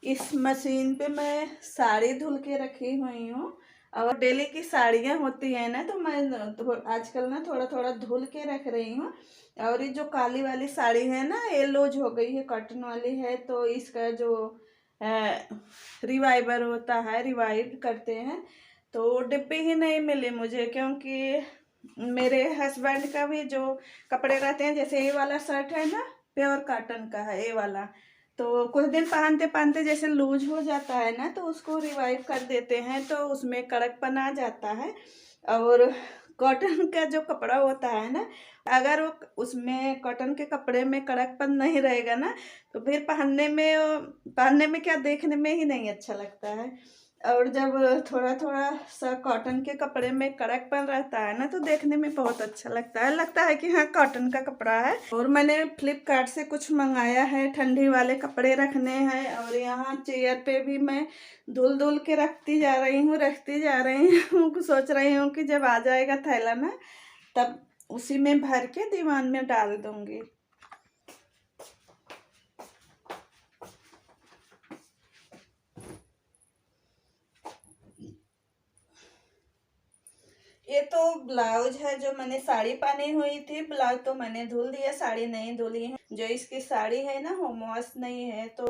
इस मशीन पे मैं साड़ी धुल के रखी हुई हूँ। और डेली की साड़ियाँ होती है ना, तो मैं आजकल ना थोड़ा थोड़ा धुल के रख रही हूँ। और ये जो काली वाली साड़ी है ना, ये लूज हो गई है, कॉटन वाली है, तो इसका जो रिवाइवर होता है, रिवाइव करते हैं, तो डिब्बे ही नहीं मिले मुझे, क्योंकि मेरे हस्बैंड का भी जो कपड़े रहते हैं, जैसे ये वाला शर्ट है ना, प्योर कॉटन का है ये वाला, तो कुछ दिन पहनते पहनते जैसे लूज हो जाता है ना, तो उसको रिवाइव कर देते हैं, तो उसमें कड़कपन आ जाता है। और कॉटन का जो कपड़ा होता है ना, अगर वो उसमें कॉटन के कपड़े में कड़कपन नहीं रहेगा ना, तो फिर पहनने में क्या, देखने में ही नहीं अच्छा लगता है। और जब थोड़ा थोड़ा सा कॉटन के कपड़े में कड़कपन रहता है ना, तो देखने में बहुत अच्छा लगता है कि हाँ, कॉटन का कपड़ा है। और मैंने फ्लिपकार्ट से कुछ मंगाया है, ठंडी वाले कपड़े रखने हैं। और यहाँ चेयर पे भी मैं धुल धुल के रखती जा रही हूँ सोच रही हूँ कि जब आ जाएगा थैला ना, तब उसी में भर के दीवान में डाल दूंगी। ये तो ब्लाउज है जो मैंने साड़ी पहनी हुई थी। ब्लाउज तो मैंने धुल दिया, साड़ी नहीं धुली है। जो इसकी साड़ी है ना, होम वॉश नहीं है, तो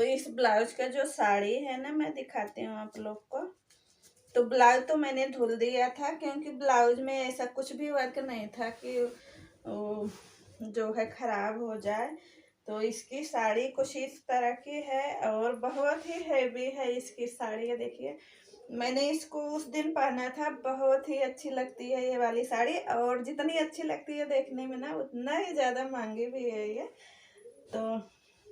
इस ब्लाउज का जो साड़ी है ना, मैं दिखाती हूँ आप लोग को। तो ब्लाउज तो मैंने धुल दिया था, क्योंकि ब्लाउज में ऐसा कुछ भी वर्क नहीं था कि जो है खराब हो जाए। तो इसकी साड़ी कुछ इस तरह की है, और बहुत ही हैवी है इसकी साड़ी। ये देखिए, मैंने इसको उस दिन पहना था, बहुत ही अच्छी लगती है ये वाली साड़ी। और जितनी अच्छी लगती है देखने में ना, उतना ही ज़्यादा महंगी भी है ये। तो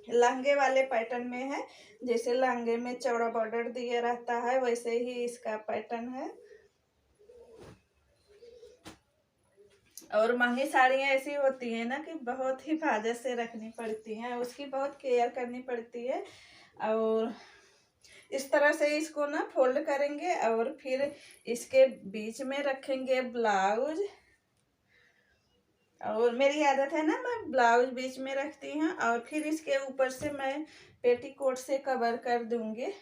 लहंगे वाले पैटर्न में है, जैसे लहंगे में चौड़ा बॉर्डर दिया रहता है, वैसे ही इसका पैटर्न है। और महंगी साड़ियाँ ऐसी होती हैं ना कि बहुत हिफाजत से रखनी पड़ती हैं, उसकी बहुत केयर करनी पड़ती है। और इस तरह से इसको ना फोल्ड करेंगे, और फिर इसके बीच में रखेंगे ब्लाउज। और मेरी आदत है ना, मैं ब्लाउज बीच में रखती हूँ, और फिर इसके ऊपर से मैं पेटीकोट से कवर कर दूंगी।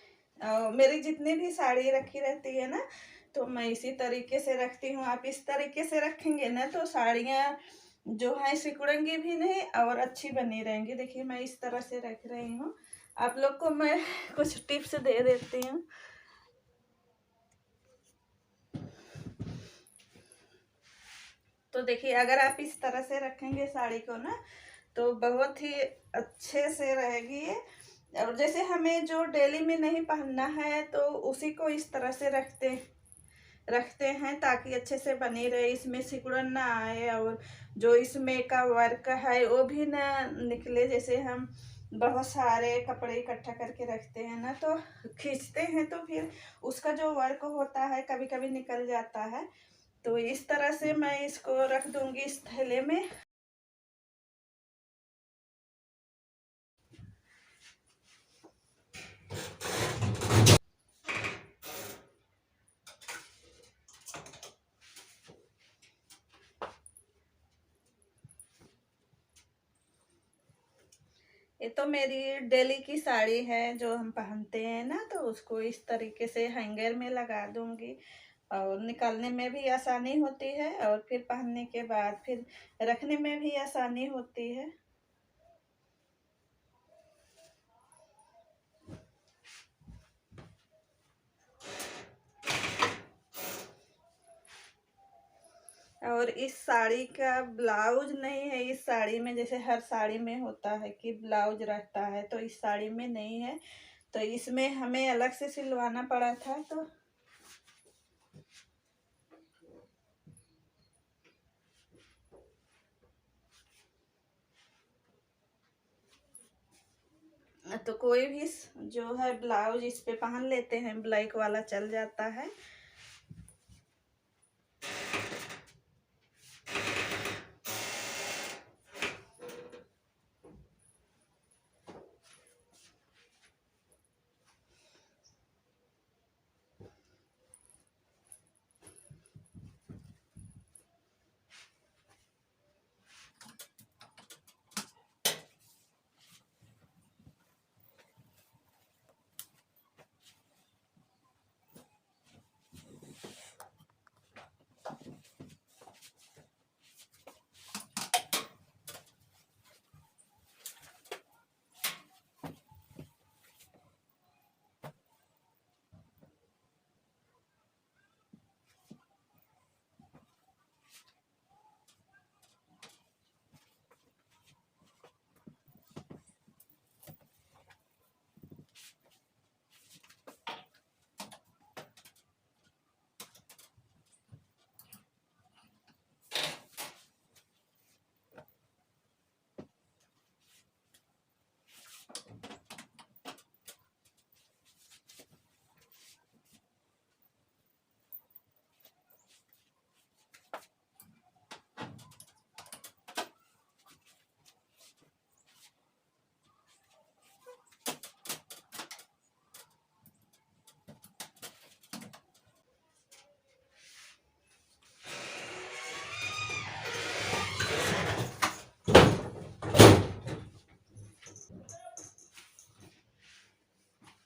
और मेरी जितनी भी साड़ी रखी रहती है ना, तो मैं इसी तरीके से रखती हूँ। आप इस तरीके से रखेंगे ना, तो साड़ियाँ जो है सिकुड़ेंगी भी नहीं, और अच्छी बनी रहेंगी। देखिए, मैं इस तरह से रख रही हूँ। आप लोग को मैं कुछ टिप्स दे देती हूँ। तो देखिए, अगर आप इस तरह से रखेंगे साड़ी को ना, तो बहुत ही अच्छे से रहेगी ये। और जैसे हमें जो डेली में नहीं पहनना है, तो उसी को इस तरह से रखते हैं, ताकि अच्छे से बनी रहे, इसमें सिकुड़न ना आए, और जो इसमें का वर्क है वो भी ना निकले। जैसे हम बहुत सारे कपड़े इकट्ठा करके रखते हैं ना, तो खींचते हैं, तो फिर उसका जो वर्क होता है कभी कभी निकल जाता है। तो इस तरह से मैं इसको रख दूंगी इस थैले में। ये तो मेरी डेली की साड़ी है जो हम पहनते हैं ना, तो उसको इस तरीके से हैंगर में लगा दूंगी, और निकालने में भी आसानी होती है, और फिर पहनने के बाद फिर रखने में भी आसानी होती है। और इस साड़ी का ब्लाउज नहीं है। इस साड़ी में जैसे हर साड़ी में होता है कि ब्लाउज रहता है, तो इस साड़ी में नहीं है, तो इसमें हमें अलग से सिलवाना पड़ा था। तो कोई भी जो है ब्लाउज इस पे पहन लेते हैं, ब्लैक वाला चल जाता है।